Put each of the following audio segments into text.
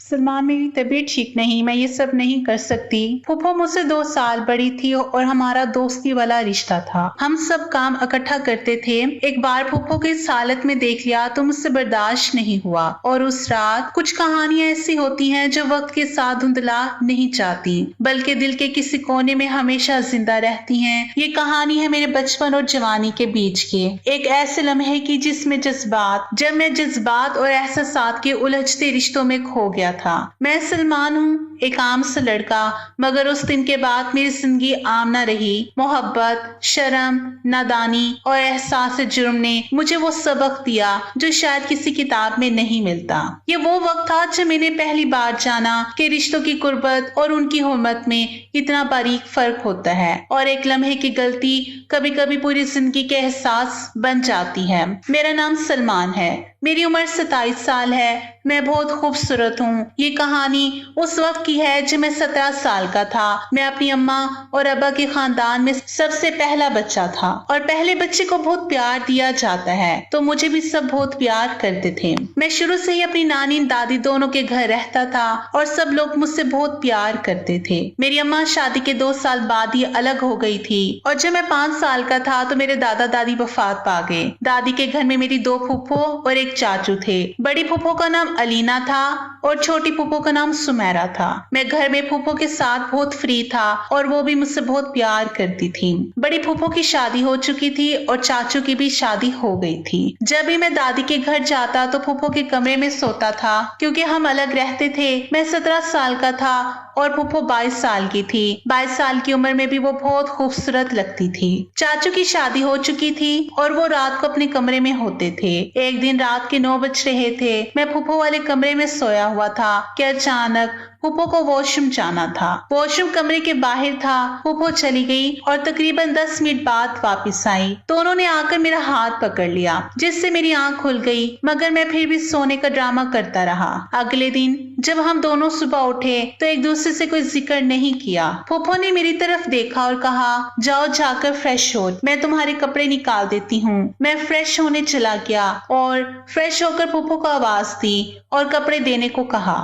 सलमान, मेरी तबीयत ठीक नहीं, मैं ये सब नहीं कर सकती। फूफो मुझसे 2 साल बड़ी थी और हमारा दोस्ती वाला रिश्ता था। हम सब काम इकट्ठा करते थे। एक बार फूफो को इस हालत में देख लिया तो मुझसे बर्दाश्त नहीं हुआ और उस रात कुछ कहानियां ऐसी होती हैं जो वक्त के साथ धुंधला नहीं जाती, बल्कि दिल के किसी कोने में हमेशा जिंदा रहती हैं। ये कहानी है मेरे बचपन और जवानी के बीच के एक ऐसे लम्हे की जिसमें जब मैं जज्बात और एहसासात के उलझते रिश्तों में खो गया था। मैं सलमान हूँ, एक आम सा लड़का, मगर उस दिन के बाद मेरी जिंदगी आम ना रही। मोहब्बत, शर्म, नादानी और एहसास जुर्म ने मुझे वो सबक दिया जो शायद किसी किताब में नहीं मिलता। ये वो वक्त था जब मैंने पहली बार जाना कि रिश्तों की कुर्बत और उनकी हुर्मत में कितना बारीक फर्क होता है और एक लम्हे की गलती कभी कभी पूरी जिंदगी के एहसास बन जाती है। मेरा नाम सलमान है, मेरी उम्र 27 साल है, मैं बहुत खूबसूरत हूँ। ये कहानी उस वक्त की है जब मैं 17 साल का था। मैं अपनी अम्मा और अब्बा के खानदान में सबसे पहला बच्चा था और पहले बच्चे को बहुत प्यार दिया जाता है, तो मुझे भी सब बहुत प्यार करते थे। मैं शुरू से ही अपनी नानी दादी दोनों के घर रहता था और सब लोग मुझसे बहुत प्यार करते थे। मेरी अम्मा शादी के 2 साल बाद ही अलग हो गई थी और जब मैं 5 साल का था तो मेरे दादा दादी वफात पा गए। दादी के घर में मेरी 2 फूफो और एक चाचू थे। बड़ी फूफो का नाम अलीना था और छोटी फूफो का नाम सुमेरा था। मैं घर में फूफो के साथ बहुत फ्री था और वो भी मुझसे बहुत प्यार करती थी। बड़ी फूफो की शादी हो चुकी थी और चाचू की भी शादी हो गई थी। जब भी मैं दादी के घर जाता तो फूफो के कमरे में सोता था क्योंकि हम अलग रहते थे। मैं 17 साल का था और फूफो 22 साल की थी। 22 साल की उम्र में भी वो बहुत खूबसूरत लगती थी। चाचू की शादी हो चुकी थी और वो रात को अपने कमरे में होते थे। एक दिन रात के 9 बज रहे थे, मैं फूफो वाले कमरे में सोया हुआ था कि अचानक फूफो को वॉशरूम जाना था। वॉशरूम कमरे के बाहर था। फूफो चली गई और तकरीबन 10 मिनट बाद वापस आई तो उन्होंने आकर मेरा हाथ पकड़ लिया, जिससे मेरी आंख खुल गई, मगर मैं फिर भी सोने का ड्रामा करता रहा। अगले दिन जब हम दोनों सुबह उठे तो एक दूसरे से कोई जिक्र नहीं किया। फूफो ने मेरी तरफ देखा और कहा, जाओ जाकर फ्रेश हो, मैं तुम्हारे कपड़े निकाल देती हूँ। मैं फ्रेश होने चला गया और फ्रेश होकर फूफो को आवाज दी और कपड़े देने को कहा।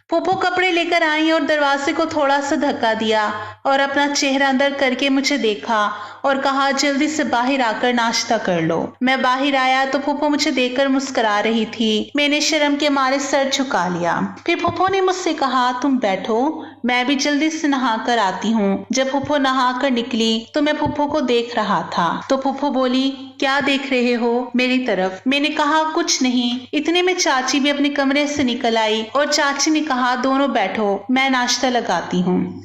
फूफो कपड़े लेकर आई और दरवाजे को थोड़ा सा धक्का दिया और अपना चेहरा अंदर करके मुझे देखा और कहा, जल्दी से बाहर आकर नाश्ता कर लो। मैं बाहर आया तो फूफो मुझे देखकर मुस्कुरा रही थी। मैंने शर्म के मारे सर झुका लिया। फिर फूफो ने मुझसे कहा, तुम बैठो, मैं भी जल्दी से नहा कर आती हूँ। जब फूफो नहा कर निकली तो मैं फूफो को देख रहा था तो फूफो बोली, क्या देख रहे हो मेरी तरफ? मैंने कहा, कुछ नहीं। इतने में चाची भी अपने कमरे से निकल आई और चाची ने कहा, दोनों बैठो, मैं नाश्ता लगाती हूँ।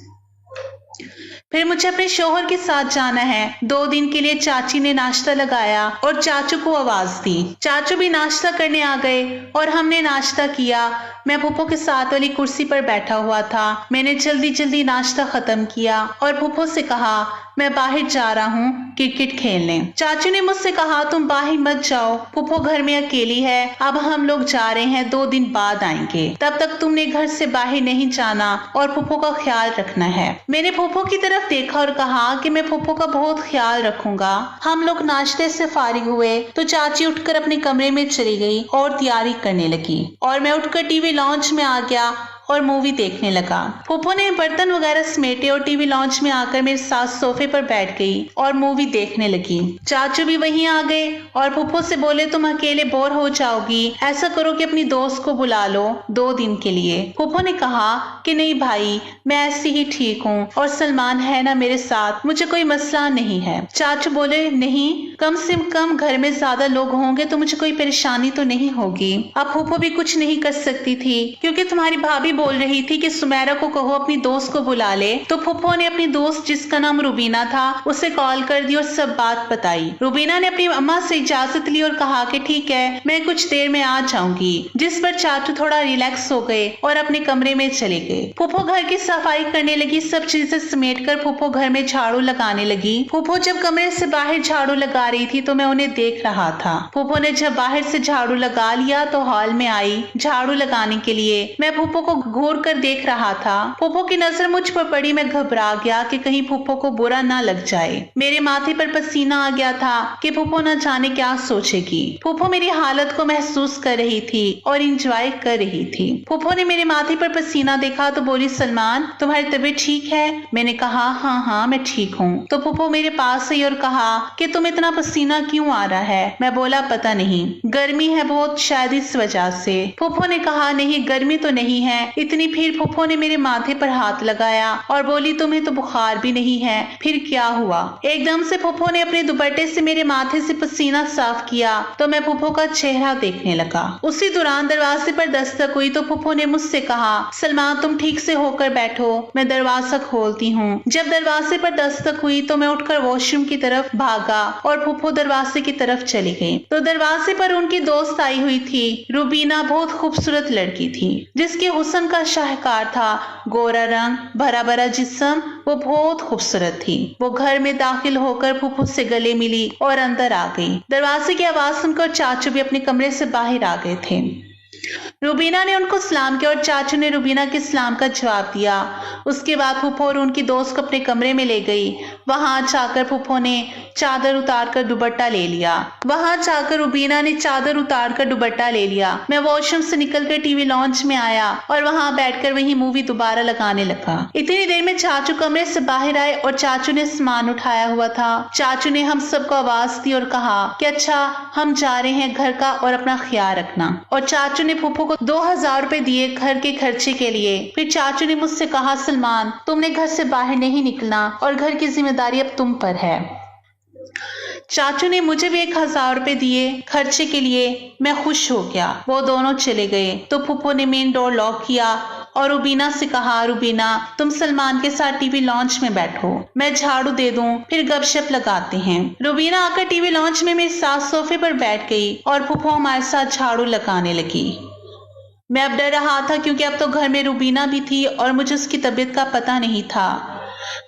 फिर मुझे अपने शोहर के साथ जाना है। 2 दिन के लिए चाची ने नाश्ता लगाया और चाचू को आवाज दी। चाचू भी नाश्ता करने आ गए और हमने नाश्ता किया। मैं फूफो के साथ वाली कुर्सी पर बैठा हुआ था। मैंने जल्दी जल्दी नाश्ता खत्म किया और फूफो से कहा, मैं बाहर जा रहा हूँ क्रिकेट खेलने। चाचू ने मुझसे कहा, तुम बाहर मत जाओ, फूफो घर में अकेली है, अब हम लोग जा रहे हैं, 2 दिन बाद आएंगे, तब तक तुमने घर से बाहर नहीं जाना और फूफो का ख्याल रखना है। मैंने फूफो की तरफ देखा और कहा कि मैं फूफो का बहुत ख्याल रखूंगा। हम लोग नाश्ते से फारिग हुए तो चाची उठकर अपने कमरे में चली गई और तैयारी करने लगी और मैं उठकर टीवी लॉन्च में आ गया और मूवी देखने लगा। फूफो ने बर्तन वगैरह समेटे और टीवी लॉन्च में आकर मेरे साथ सोफे पर बैठ गई और मूवी देखने लगी। चाचू भी वहीं आ गए और फूफो से बोले, तुम अकेले बोर हो जाओगी, ऐसा करो कि अपनी दोस्त को बुला लो 2 दिन के लिए। फूफो ने कहा कि नहीं भाई, मैं ऐसी ही ठीक हूँ और सलमान है ना मेरे साथ, मुझे कोई मसला नहीं है। चाचू बोले, नहीं, कम से कम घर में ज्यादा लोग होंगे तो मुझे कोई परेशानी तो नहीं होगी। अब फूफो भी कुछ नहीं कर सकती थी क्योंकि तुम्हारी भाभी बोल रही थी कि सुमेरा को कहो अपनी दोस्त को बुला ले। तो फूफो ने अपनी दोस्त जिसका नाम रुबीना था उसे कॉल कर दी और सब बात बताई। रुबीना ने अपनी अम्मा से इजाजत ली और कहा कि ठीक है, मैं कुछ देर में आ जाऊंगी, जिस पर चाचू थोड़ा रिलैक्स हो गए और अपने कमरे में चले गए। फूफो घर की सफाई करने लगी, सब चीजें समेट कर फूफो घर में झाड़ू लगाने लगी। फूफो जब कमरे से बाहर झाड़ू लगा रही थी तो मैं उन्हें देख रहा था। फूफो ने जब बाहर से झाड़ू लगा लिया तो हॉल में आई झाड़ू लगाने के लिए। मैं फूफो को घूर कर देख रहा था। फूफो की नजर मुझ पर पड़ी। मैं घबरा गया कि कहीं फूफो को बुरा ना लग जाए। मेरे माथे पर पसीना आ गया था कि फूफो न जाने क्या सोचेगी। फूफो मेरी हालत को महसूस कर रही थी और इंजॉय कर रही थी। फूफो ने मेरे माथे पर पसीना देखा तो बोली, सलमान तुम्हारी तबीयत ठीक है? मैंने कहा हाँ मैं ठीक हूँ। तो फूफो मेरे पास आई और कहा कि तुम इतना पसीना क्यों आ रहा है? मैं बोला पता नहीं, गर्मी है बहुत, शायद इस वजह से। फूफो ने कहा नहीं गर्मी तो नहीं है इतनी। फिर फूफो ने मेरे माथे पर हाथ लगाया और बोली तुम्हें तो बुखार भी नहीं है, फिर क्या हुआ? एकदम से फूफो ने अपने दुपट्टे से मेरे माथे से पसीना साफ किया तो मैं फूफो का चेहरा देखने लगा। उसी दौरान दरवाजे पर दस्तक हुई तो फूफो ने मुझसे कहा, सलमान तुम ठीक से होकर बैठो, मैं दरवाजा खोलती हूँ। जब दरवाजे पर दस्तक हुई तो मैं उठकर वॉशरूम की तरफ भागा और फूफो दरवाजे की तरफ चली गई तो दरवाजे पर उनकी दोस्त आई हुई थी। रूबीना बहुत खूबसूरत लड़की थी जिसके हुस्न का शाहकार था। गोरा रंग, भरा भरा जिस्म, वो बहुत खूबसूरत थी। वो घर में दाखिल होकर फूफो से गले मिली और अंदर आ गई। दरवाजे की आवाज सुनकर चाचू भी अपने कमरे से बाहर आ गए थे। रूबीना ने उनको सलाम किया और चाचू ने रूबीना के सलाम का जवाब दिया। उसके बाद फूफो और उनकी दोस्त को अपने कमरे में ले गई। वहां जाकर फूफो ने चादर उतार कर दुपट्टा ले लिया। वहां जाकर रूबीना ने चादर उतार कर दुपट्टा ले लिया। मैं वॉशरूम से निकलकर टीवी लॉन्च में आया और वहां बैठकर वही मूवी दोबारा लगाने लगा। इतनी देर में चाचू कमरे से बाहर आए और चाचू ने सामान उठाया हुआ था। चाचू ने हम सबको आवाज दी और कहा कि अच्छा हम जा रहे हैं घर का और अपना ख्याल रखना। और चाचू ने फूफो को 2000 रुपए दिए घर के खर्चे के लिए। फिर चाचू ने मुझसे कहा, सलमान तुमने घर से बाहर नहीं निकलना और घर की जिम्मेदारी अब तुम पर है। चाचू ने मुझे भी 1000 रुपए दिए खर्चे के लिए। मैं खुश हो गया। वो दोनों चले गए तो फूफो ने मेन डोर लॉक किया और रूबीना से कहा, रूबीना तुम सलमान के साथ टीवी लॉन्च में बैठो, मैं झाड़ू दे दूं, फिर गपशप लगाते हैं। रूबीना आकर टीवी लॉन्च में मेरे साथ सोफे पर बैठ गई और फूफो हमारे साथ झाड़ू लगाने लगी। मैं अब डर रहा था क्योंकि अब तो घर में रूबीना भी थी और मुझे उसकी तबीयत का पता नहीं था।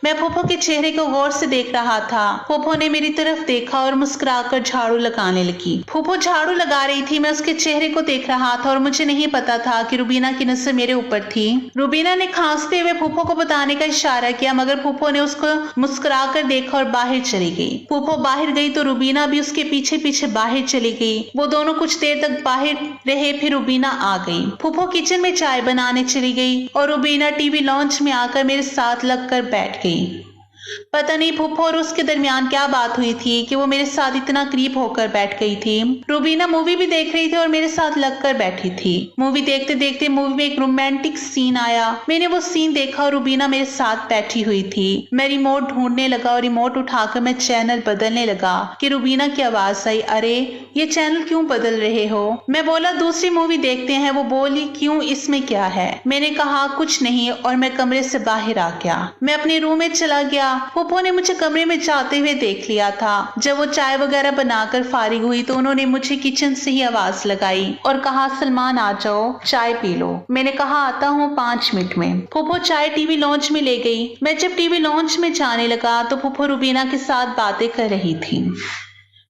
मैं फूफो के चेहरे को गौर से देख रहा था। फूफो ने मेरी तरफ देखा और मुस्कुराकर झाड़ू लगाने लगी। फूफो झाड़ू लगा रही थी, मैं उसके चेहरे को देख रहा था और मुझे नहीं पता था कि रूबीना की नजर मेरे ऊपर थी। रूबीना ने खांसते हुए फूफो को बताने का इशारा किया मगर फूफो ने उसको मुस्कुराकर देखा और बाहर चली गई। फूफो बाहर गई तो रूबीना भी उसके पीछे पीछे बाहर चली गई। वो दोनों कुछ देर तक बाहर रहे, फिर रूबीना आ गई। फूफो किचन में चाय बनाने चली गई और रूबीना टीवी लॉन्च में आकर मेरे साथ लगकर बैठ गई। पता नहीं फूफो और उसके दरमियान क्या बात हुई थी कि वो मेरे साथ इतना करीब होकर बैठ गई थी। रूबीना मूवी भी देख रही थी और मेरे साथ लगकर बैठी थी। मूवी देखते देखते मूवी में एक रोमांटिक सीन आया। मैंने वो सीन देखा और रूबीना मेरे साथ बैठी हुई थी। मैं रिमोट ढूंढने लगा और रिमोट उठाकर मैं चैनल बदलने लगा कि रूबीना की आवाज आई, अरे ये चैनल क्यों बदल रहे हो? मैं बोला दूसरी मूवी देखते हैं। वो बोली क्यों, इसमें क्या है? मैंने कहा कुछ नहीं और मैं कमरे से बाहर आ गया। मैं अपने रूम में चला गया। फूफो ने मुझे कमरे में जाते हुए देख लिया था। जब वो चाय वगैरह बनाकर फारिग हुई तो उन्होंने मुझे किचन से ही आवाज लगाई और कहा, सलमान आ जाओ चाय पी लो। मैंने कहा आता हूँ 5 मिनट में। फूफो चाय टीवी लॉन्च में ले गई। मैं जब टीवी लॉन्च में जाने लगा तो फूफो रूबीना के साथ बातें कर रही थी।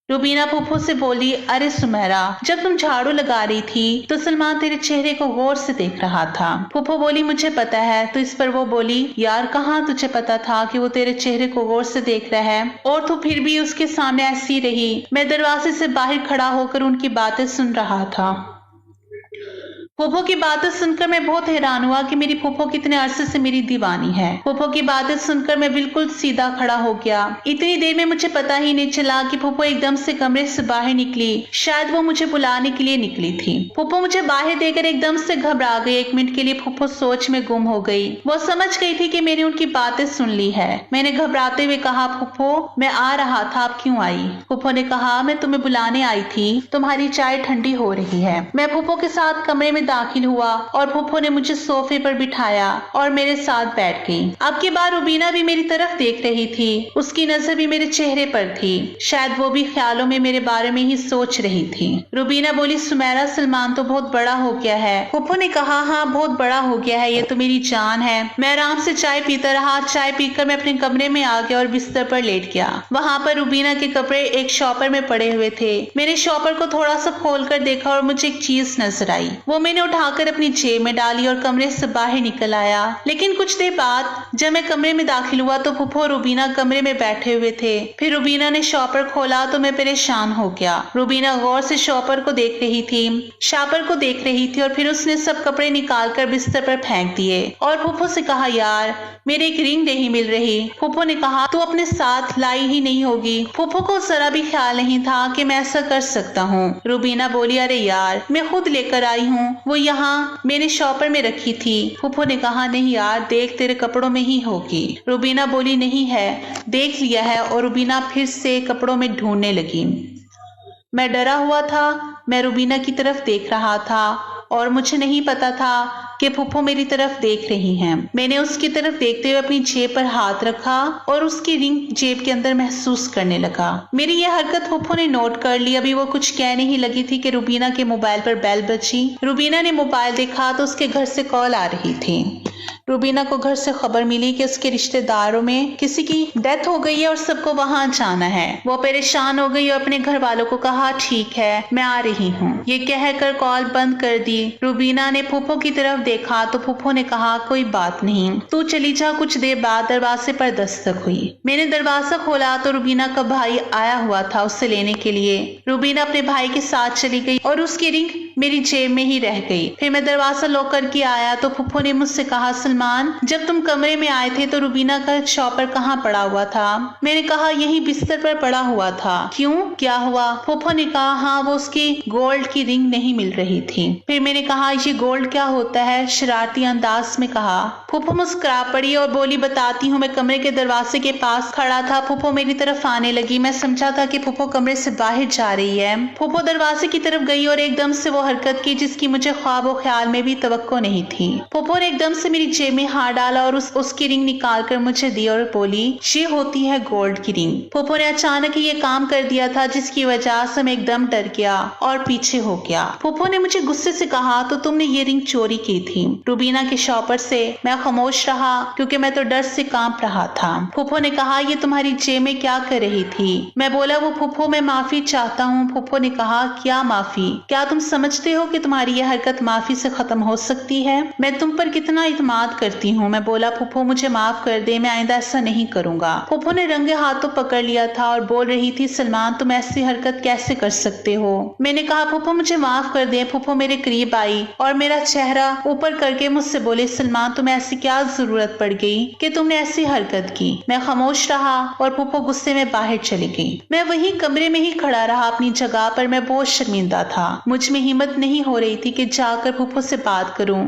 रूबीना फूफो से बोली, अरे सुमेरा जब तुम झाड़ू लगा रही थी तो सलमान तेरे चेहरे को गौर से देख रहा था। फूफो बोली मुझे पता है। तो इस पर वो बोली, यार कहाँ तुझे पता था कि वो तेरे चेहरे को गौर से देख रहा है और तू फिर भी उसके सामने ऐसी रही। मैं दरवाजे से बाहर खड़ा होकर उनकी बातें सुन रहा था। फूफो की बातें सुनकर मैं बहुत हैरान हुआ कि मेरी फूफो कितने अरसे से मेरी दीवानी है। फूफो की बातें सुनकर मैं बिल्कुल सीधा खड़ा हो गया। इतनी देर में मुझे पता ही नहीं चला कि फूफो एकदम से कमरे से बाहर निकली। शायद वो मुझे बुलाने के लिए निकली थी। फूफो मुझे बाहर देकर एकदम से घबरा गई। 1 मिनट के लिए फूफो सोच में गुम हो गई। वो समझ गई थी कि मैंने उनकी बातें सुन ली है। मैंने घबराते हुए कहा, फूफो मैं आ रहा था, आप क्यों आई? फूफो ने कहा, मैं तुम्हें बुलाने आई थी, तुम्हारी चाय ठंडी हो रही है। मैं फूफो के साथ कमरे में दाखिल हुआ और फूफो ने मुझे सोफे पर बिठाया और मेरे साथ बैठ गई। अब की बार रूबीना भी मेरी तरफ देख रही थी। उसकी नजर भी मेरे चेहरे पर थी। शायद वो भी ख्यालों में मेरे बारे में ही सोच रही थी। रूबीना बोली, सुमेरा सलमान तो बहुत बड़ा हो गया है। फूफो ने कहा, हाँ बहुत बड़ा हो गया है, ये तो मेरी जान है। मैं आराम से चाय पीता रहा। चाय पीकर मैं अपने कमरे में आ गया और बिस्तर पर लेट गया। वहां पर रूबीना के कपड़े एक शॉपर में पड़े हुए थे। मैंने शॉपर को थोड़ा सा खोल कर देखा और मुझे एक चीज नजर आई। वो मैंने उठाकर अपनी जेब में डाली और कमरे से बाहर निकल आया। लेकिन कुछ देर बाद जब मैं कमरे में दाखिल हुआ तो फूफो और रुबीना कमरे में बैठे हुए थे। फिर रुबीना ने शॉपर खोला तो मैं परेशान हो गया। रुबीना गौर से शॉपर को देख रही थी और फिर उसने सब कपड़े निकालकर बिस्तर पर फेंक दिए और फूफो से कहा, यार मेरे एक रिंग नहीं मिल रही। फूफो ने कहा, तू अपने साथ लाई ही नहीं होगी। फूफो को जरा भी ख्याल नहीं था कि मैं ऐसा कर सकता हूँ। रुबीना बोली, अरे यार मैं खुद लेकर आई हूँ, वो यहाँ मैंने शॉपर में रखी थी। फूफो ने कहा, नहीं यार देख तेरे कपड़ों में ही होगी। रुबीना बोली, नहीं है, देख लिया है। और रुबीना फिर से कपड़ों में ढूंढने लगी। मैं डरा हुआ था। मैं रुबीना की तरफ देख रहा था और मुझे नहीं पता था कि फूफो मेरी तरफ देख रही हैं। मैंने उसकी तरफ देखते हुए अपनी जेब पर हाथ रखा और उसकी रिंग जेब के अंदर महसूस करने लगा। मेरी यह हरकत फूफो ने नोट कर ली। अभी वो कुछ कहने ही लगी थी कि रुबीना के मोबाइल पर बेल बजी। रुबीना ने मोबाइल देखा तो उसके घर से कॉल आ रही थी। रुबीना को घर से खबर मिली कि उसके रिश्तेदारों में किसी की डेथ हो गई है और सबको वहां जाना है। वो परेशान हो गई और अपने घर वालों को कहा, ठीक है मैं आ रही हूँ। ये कहकर कॉल बंद कर दी। रुबीना ने फूफो की तरफ देखा तो फूफो ने कहा, कोई बात नहीं, तू चली जा। कुछ देर बाद दरवाजे पर दस्तक हुई। मैंने दरवाजा खोला तो रुबीना का भाई आया हुआ था उसे लेने के लिए। रुबीना अपने भाई के साथ चली गई और उसकी रिंग मेरी जेब में ही रह गई। फिर मैं दरवाजा लॉक करके आया तो फूफो ने मुझसे कहा, सलमान जब तुम कमरे में आए थे तो रुबीना का शॉपर कहाँ पड़ा हुआ था? मैंने कहा, यही बिस्तर पर पड़ा हुआ था। क्यों, क्या हुआ? फूफो ने कहा, हाँ वो उसकी गोल्ड की रिंग नहीं मिल रही थी। फिर मैंने कहा, ये गोल्ड क्या होता है? शरारती अंदाज में कहा। फूफो मुस्कुरा पड़ी और बोली, बताती हूँ। मैं कमरे के दरवाजे के पास खड़ा था। फूफो मेरी तरफ आने लगी। मैं समझा था कि फूफो कमरे से बाहर जा रही है। फूफो दरवाजे की तरफ गई और एकदम से वो हरकत की जिसकी मुझे ख्वाब और ख्याल में भी तवक्को नहीं थी। फूफो ने एकदम से मेरी जेब में हाथ डाला और उसकी रिंग निकाल कर मुझे दी और बोली, ये होती है गोल्ड की रिंग। फूफो ने अचानक ये काम कर दिया था जिसकी वजह से मैं एकदम डर गया और पीछे हो गया। फूफो ने मुझे गुस्से से कहा, तो तुमने ये रिंग चोरी की थी रुबीना के शॉपर से? मैं खामोश रहा क्योंकि मैं तो डर से कांप रहा था। फूफो ने कहा, ये तुम्हारी जेब में क्या कर रही थी? मैं बोला, वो फूफो मैं माफी चाहता हूँ। फूफो ने कहा, क्या माफी? क्या तुम समझते हो कि तुम्हारी यह हरकत माफी से खत्म हो सकती है? मैं तुम पर कितना इत्मीनान करती हूँ। मैं बोला, फूफो मुझे माफ कर दे, मैं आइंदा ऐसा नहीं करूंगा। फूफो ने रंगे हाथों पकड़ लिया था और बोल रही थी, सलमान तुम ऐसी हरकत कैसे कर सकते हो? मैंने कहा, फूफो मुझे माफ कर दे। फूफो मेरे करीब आई और मेरा चेहरा ऊपर करके मुझसे बोले, सलमान तुम्हें ऐसी क्या जरूरत पड़ गई कि तुमने ऐसी हरकत की? मैं खामोश रहा और फूफो गुस्से में बाहर चली गई। मैं वही कमरे में ही खड़ा रहा अपनी जगह पर। मैं बहुत शर्मिंदा था। मुझ में हिम्मत नहीं हो रही थी कि जाकर फूफो से बात करूं।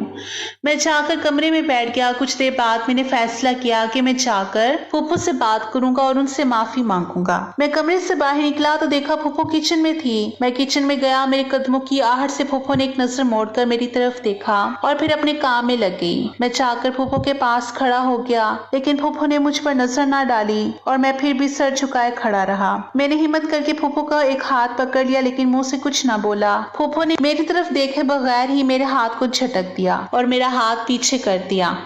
मैं जाकर कमरे में बैठ गया। कुछ देर बाद मैंने फैसला किया कि मैं जाकर फूफो से बात करूंगा और उनसे माफी मांगूंगा। मैं कमरे से बाहर निकला तो देखा फूफो किचन में थी। मैं किचन में गया। मेरे कदमों की आहट से फूफो ने एक नजर मोड़कर मेरी तरफ देखा और फिर अपने काम में लग गई। मैं जाकर फूफो के पास खड़ा हो गया लेकिन फूफो ने मुझ पर नजर ना डाली और मैं फिर भी सर झुकाए खड़ा रहा। मैंने हिम्मत करके फूफो का एक हाथ पकड़ लिया लेकिन मुंह से कुछ ना बोला। फूफो ने मेरी तरफ देखे बगैर ही मेरे हाथ को झटक दिया और मेरा हाथ पीछे कर दिया।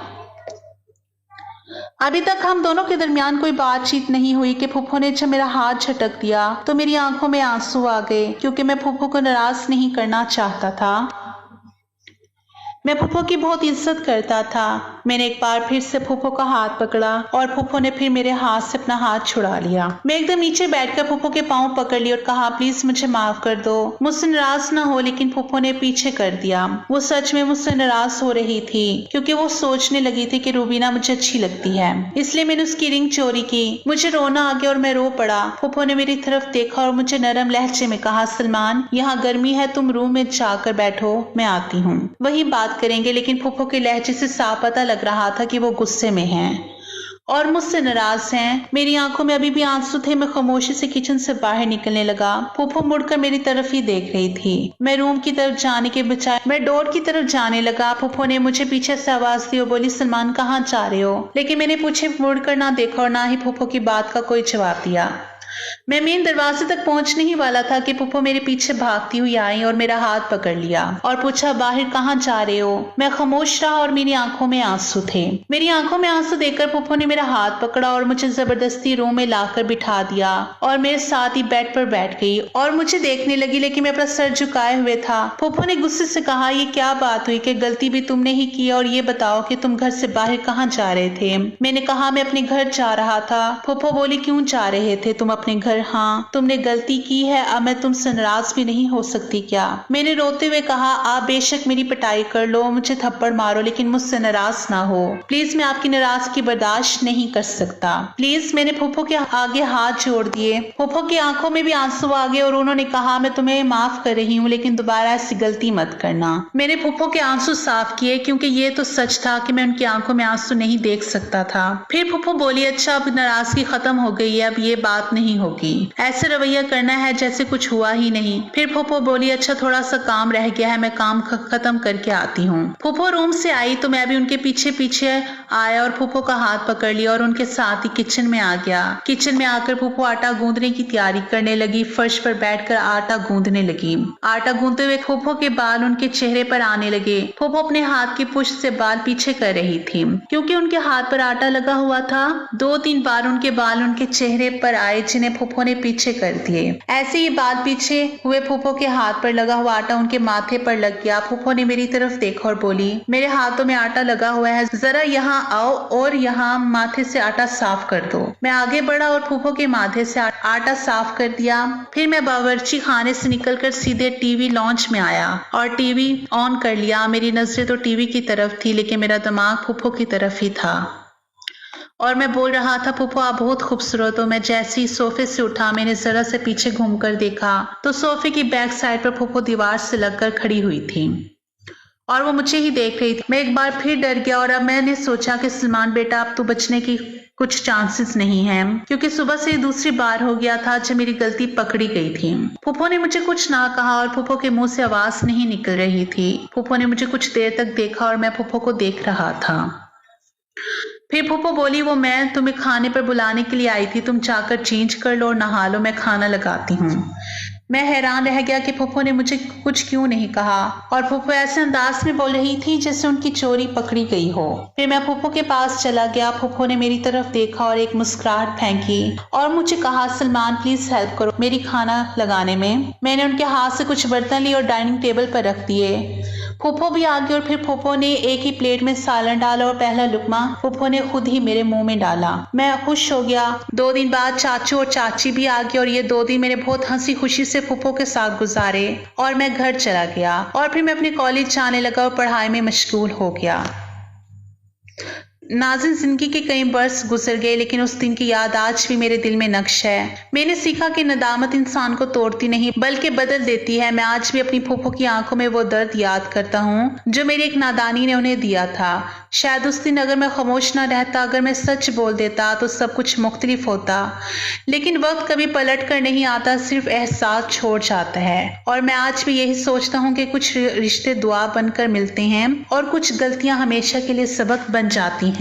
अभी तक हम दोनों के दरमियान कोई बातचीत नहीं हुई कि फूफो ने जब मेरा हाथ झटक दिया तो मेरी आंखों में आंसू आ गए क्योंकि मैं फूफो को नाराज नहीं करना चाहता था। मैं फूफो की बहुत इज्जत करता था। मैंने एक बार फिर से फूफो का हाथ पकड़ा और फूफो ने फिर मेरे हाथ से अपना हाथ छुड़ा लिया। मैं एकदम नीचे बैठकर फूफो के पांव पकड़ लिए और कहा, प्लीज मुझे माफ कर दो, मुझसे नाराज ना हो। लेकिन फूफो ने पीछे कर दिया। वो सच में मुझसे नाराज हो रही थी क्योंकि वो सोचने लगी थी कि रुबीना मुझे अच्छी लगती है, इसलिए मैंने उसकी रिंग चोरी की। मुझे रोना आ गया और मैं रो पड़ा। फूफो ने मेरी तरफ देखा और मुझे नरम लहजे में कहा, सलमान यहाँ गर्मी है, तुम रूम में जाकर बैठो, मैं आती हूँ, वही बात करेंगे। लेकिन फूफो के लहजे से साफ पता लग रहा था कि वो गुस्से में हैं और मुझसे नाराज हैं। मेरी आंखों में अभी भी आंसू थे। मैं खामोशी से किचन से बाहर निकलने लगा। फूफो मुड़कर मेरी तरफ ही देख रही थी। मैं रूम की तरफ जाने के बजाय मैं डोर की तरफ जाने लगा। फूफो ने मुझे पीछे से आवाज दी और बोली, सलमान कहाँ जा रहे हो? लेकिन मैंने पीछे मुड़कर ना देखा और ना ही फूफो की बात का कोई जवाब दिया। मैं मेन दरवाजे तक पहुंचने ही वाला था कि फूफो मेरे पीछे भागती हुई आई और मेरा हाथ पकड़ लिया और पूछा, बाहर कहाँ जा रहे हो? मैं खामोश रहा और मेरी आंखों में आंसू थे। मेरी आंखों में आंसू देखकर फूफो ने मेरा हाथ पकड़ा और मुझे जबरदस्ती रूम में लाकर बिठा दिया और मेरे साथ ही बेड पर बैठ गई और मुझे देखने लगी, लेकिन मैं अपना सर झुकाए हुए था। फूफो ने गुस्से से कहा, ये क्या बात हुई कि गलती भी तुमने ही की, और ये बताओ कि तुम घर से बाहर कहाँ जा रहे थे? मैंने कहा, मैं अपने घर जा रहा था। फूफो बोली, क्यों जा रहे थे तुम अपने घर? हाँ, तुमने गलती की है, अब मैं तुमसे नाराज भी नहीं हो सकती क्या? मैंने रोते हुए कहा, आप बेशक मेरी पिटाई कर लो, मुझे थप्पड़ मारो, लेकिन मुझसे नाराज ना हो। प्लीज, मैं आपकी नाराजगी बर्दाश्त नहीं कर सकता। प्लीज। मैंने फूफो के आगे हाथ जोड़ दिए। फूफो की आंखों में भी आंसू आ गए और उन्होंने कहा, मैं तुम्हें माफ कर रही हूँ, लेकिन दोबारा ऐसी गलती मत करना। मैंने फूफो के आंसू साफ किए, क्योंकि ये तो सच था कि मैं उनकी आंखों में आंसू नहीं देख सकता था। फिर फूफो बोली, अच्छा, अब नाराजगी खत्म हो गई है, अब ये बात नहीं होगी। ऐसे रवैया करना है जैसे कुछ हुआ ही नहीं। फिर फूफो बोली, अच्छा, थोड़ा सा काम रह गया है, मैं काम खत्म करके आती हूँ। फूफो रूम से आई तो मैं भी उनके पीछे पीछे आया और फूफो का हाथ पकड़ लिया और उनके साथ ही किचन में आ गया। किचन में आकर फूफो आटा गूंदने की तैयारी करने लगी। फर्श पर बैठकर आटा गूंदने लगी। आटा गूंदते हुए फूफो के बाल उनके चेहरे पर आने लगे। फूफो अपने हाथ की पुष्ट से बाल पीछे कर रही थी, क्योंकि उनके हाथ पर आटा लगा हुआ था। 2-3 बार उनके बाल उनके चेहरे पर आए, जिन्हें फूफो ने पीछे कर दिए। ऐसे ही बाल पीछे हुए फूफो के हाथ पर लगा हुआ आटा उनके माथे पर लग गया। फूफो ने मेरी तरफ देखा और बोली, मेरे हाथों में आटा लगा हुआ है, जरा यहाँ आओ और यहाँ माथे से आटा साफ कर दो। मैं आगे बढ़ा और फूफो के माथे से आटा साफ कर दिया। फिर मैं बावर्ची खाने से निकलकर सीधे टीवी लॉन्च में आया और टीवी ऑन कर लिया। मेरी नजरें तो टीवी की तरफ थी, लेकिन मेरा दिमाग फूफो की तरफ ही था और मैं बोल रहा था, फूफो आप बहुत खूबसूरत हो। मैं जैसे ही सोफे से उठा, मैंने जरा से पीछे घूमकर देखा तो सोफे की बैक साइड पर फूफो दीवार से लगकर खड़ी हुई थी और वो मुझे ही देख रही थी। मैं एक बार फिर डर गया और अब मैंने सोचा कि सलमान बेटा, अब तो बचने की कुछ चांसेस नहीं हैं, क्योंकि सुबह से दूसरी बार हो गया था जब मेरी गलती पकड़ी गई थी। फूफो ने मुझे कुछ ना कहा और फूफो के मुंह से आवाज नहीं निकल रही थी। फूफो ने मुझे कुछ देर तक देखा और मैं फूफो को देख रहा था। फिर फूफो बोली, वो मैं तुम्हें खाने पर बुलाने के लिए आई थी, तुम जाकर चेंज कर लो और नहा लो, मैं खाना लगाती हूँ। मैं हैरान रह गया कि फूफो ने मुझे कुछ क्यों नहीं कहा और फूफो ऐसे अंदाज में बोल रही थी जैसे उनकी चोरी पकड़ी गई हो। फिर मैं फूफो के पास चला गया। फूफो ने मेरी तरफ देखा और एक मुस्कुराहट फेंकी और मुझे कहा, सलमान प्लीज हेल्प करो मेरी खाना लगाने में। मैंने उनके हाथ से कुछ बर्तन लिए और डाइनिंग टेबल पर रख दिए। फूफो भी आ गई और फिर फूफो ने एक ही प्लेट में सालन डाला और पहला लुकमा फूफो ने खुद ही मेरे मुंह में डाला। मैं खुश हो गया। 2 दिन बाद चाचू और चाची भी आ गए और ये 2 दिन मैंने बहुत हंसी खुशी से फूफो के साथ गुजारे और मैं घर चला गया और फिर मैं अपने कॉलेज जाने लगा और पढ़ाई में मशगूल हो गया। नाज़िन, जिंदगी के कई बरस गुजर गए, लेकिन उस दिन की याद आज भी मेरे दिल में नक्श है। मैंने सीखा कि नदामत इंसान को तोड़ती नहीं बल्कि बदल देती है। मैं आज भी अपनी फूफो की आंखों में वो दर्द याद करता हूँ जो मेरी एक नादानी ने उन्हें दिया था। शायद उस दिन अगर मैं खामोश ना रहता, अगर मैं सच बोल देता तो सब कुछ मुख्तलिफ होता, लेकिन वक्त कभी पलट कर नहीं आता, सिर्फ एहसास छोड़ जाता है। और मैं आज भी यही सोचता हूँ कि कुछ रिश्ते दुआ बनकर मिलते हैं और कुछ गलतियां हमेशा के लिए सबक बन जाती हैं।